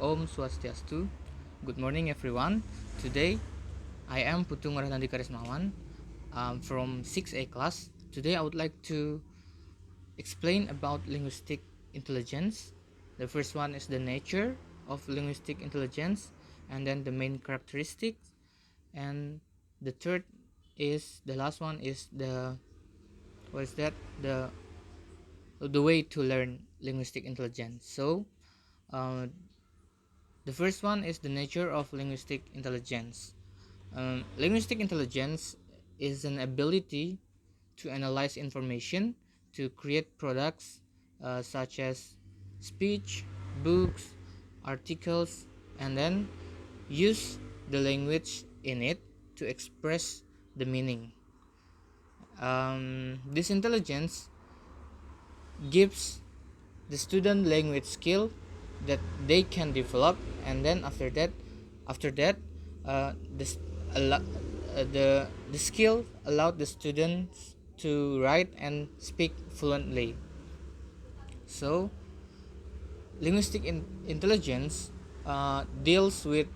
Om Swastiastu. Good morning, everyone. Today, I am Putu Ngurah Kharismawan from 6A class. Today, I would like to explain about linguistic intelligence. The first one is the nature of linguistic intelligence, and then the main characteristics, and the third is the last one is the what is that the way to learn linguistic intelligence. So, uh, the first one is the nature of linguistic intelligence. Linguistic intelligence is an ability to analyze information, to create products such as speech, books, articles, and then use the language in it to express the meaning. This intelligence gives the student language skill that they can develop, and then after that this the skill allowed the students to write and speak fluently. So linguistic intelligence deals with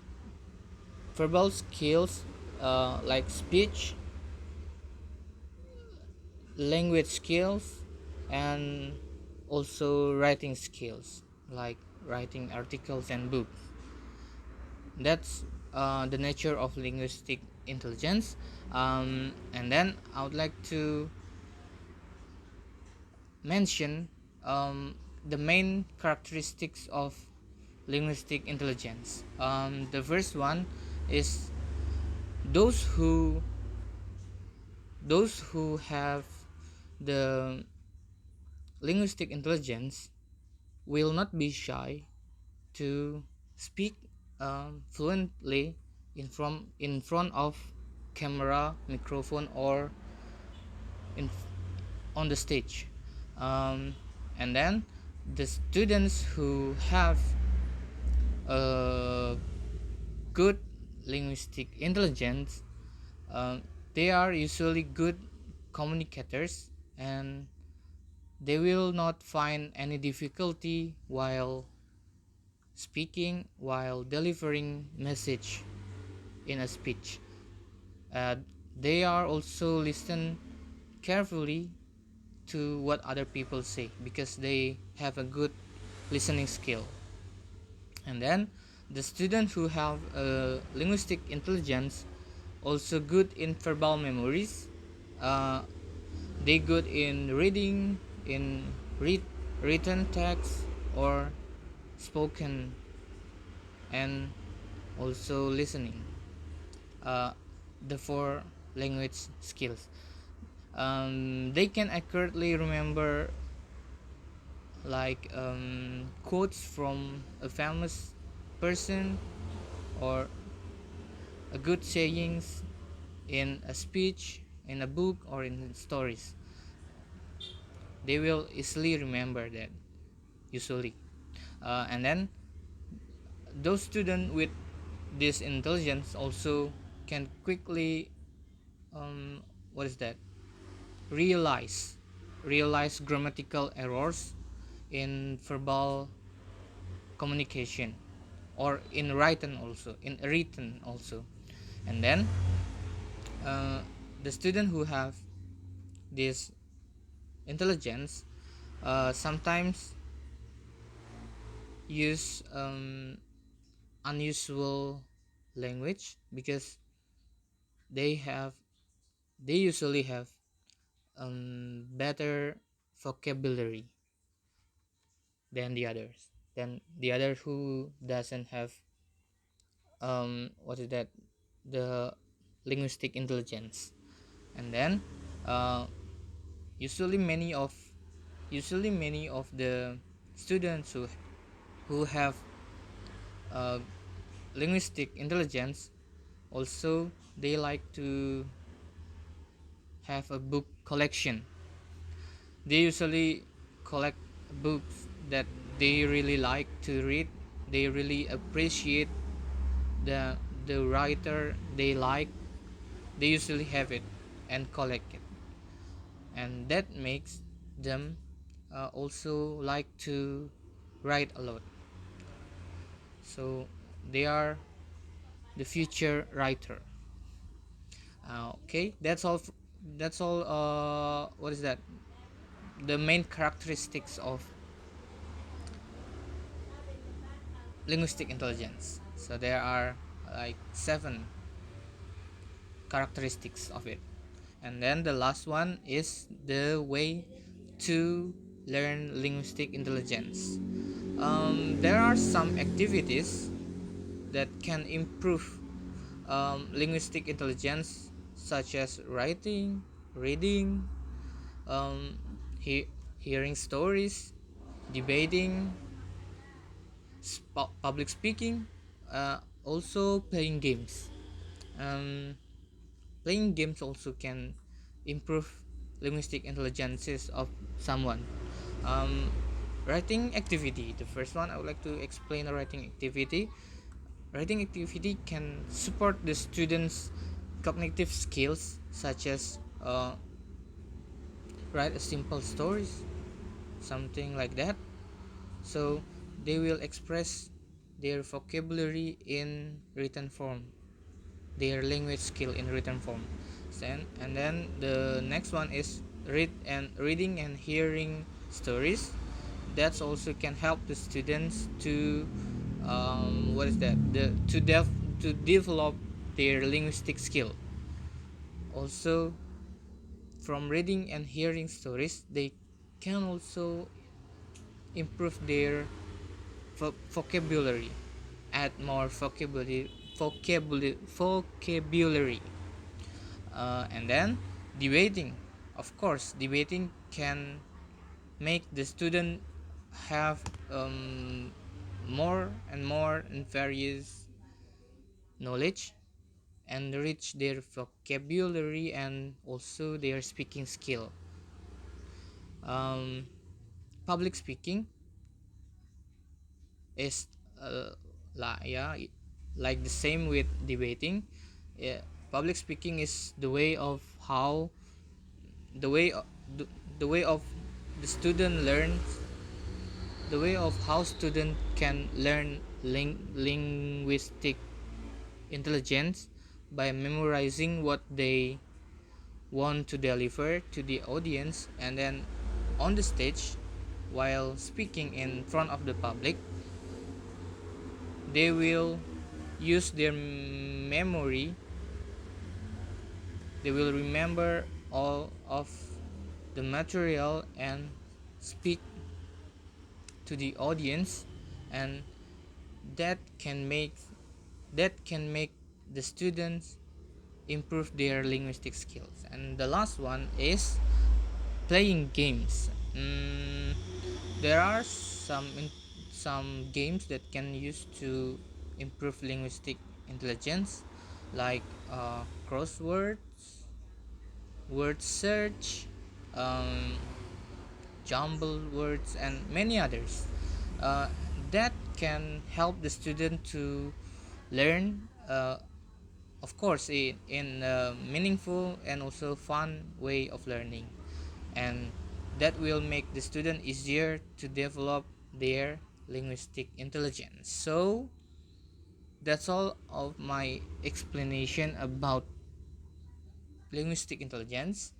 verbal skills like speech, language skills, and also writing skills like writing articles and books. That's the nature of linguistic intelligence. And then I would like to mention the main characteristics of linguistic intelligence. The first one is those who those who have the linguistic intelligence will not be shy to speak fluently in front of camera, microphone, or in on the stage. Um, and then the students who have a good linguistic intelligence, um, they are usually good communicators, and they will not find any difficulty while speaking, while delivering message in a speech. uh, they are also listen carefully to what other people say because they have a good listening skill. And then the students who have linguistic intelligence also good in verbal memories. uh, they good in reading, in written text or spoken, and also listening. uh, the four language skills. They can accurately remember like quotes from a famous person or a good sayings in a speech, in a book, or in stories. They will easily remember that usually. And then those students with this intelligence also can quickly what is that realize grammatical errors in verbal communication, or in written also. And then uh, the student who have this intelligence sometimes use unusual language because they have they usually have better vocabulary than the other who doesn't have what is that the linguistic intelligence. And then uh, usually many of the students who have uh, linguistic intelligence also they like to have a book collection. They usually collect books that they really like to read. They really appreciate the writer they like. They usually have it and collect it, and that makes them also like to write a lot. So they are the future writer. Okay, that's all. What is that? The main characteristics of linguistic intelligence. So there are like 7 characteristics of it. And then the last one is the way to learn linguistic intelligence. There are some activities that can improve linguistic intelligence, such as writing, reading, um, he- hearing stories, debating, public speaking, also playing games. Um, Playing games also can improve linguistic intelligences of someone. Um, Writing activity. The first one, I would like to explain a writing activity. Writing activity can support the students' cognitive skills, such as write a simple stories, something like that. So they will express their vocabulary in written form, their language skill in written form. And then the next one is reading and hearing stories. That also can help the students to what is that the to develop their linguistic skill. Also, from reading and hearing stories, they can also improve their vocabulary, add more vocabulary. And then debating. Of course, debating can make the student have more and more and various knowledge and reach their vocabulary and also their speaking skill. um, Public speaking is yeah, like the same with debating. Yeah, public speaking is the way of how the way o- the way of the student learns the way of how student can learn linguistic intelligence by memorizing what they want to deliver to the audience, and then on the stage while speaking in front of the public, they will use their memory. They will remember all of the material and speak to the audience, and that can make that can make the students improve their linguistic skills. And the last one is playing games. There are some games that can use to improve linguistic intelligence, like crosswords, word search, um, jumble words, and many others. uh, that can help the student to learn, of course, in a meaningful and also fun way of learning, and that will make the student easier to develop their linguistic intelligence. So that's all of my explanation about linguistic intelligence.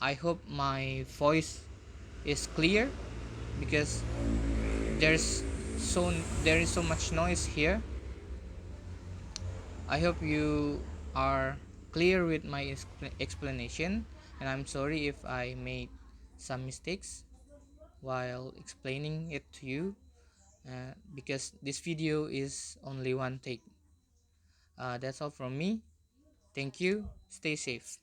I hope my voice is clear, because there's there is so much noise here. I hope you are clear with my explanation, and I'm sorry if I made some mistakes while explaining it to you, because this video is only one take. That's all from me. Thank you. Stay safe.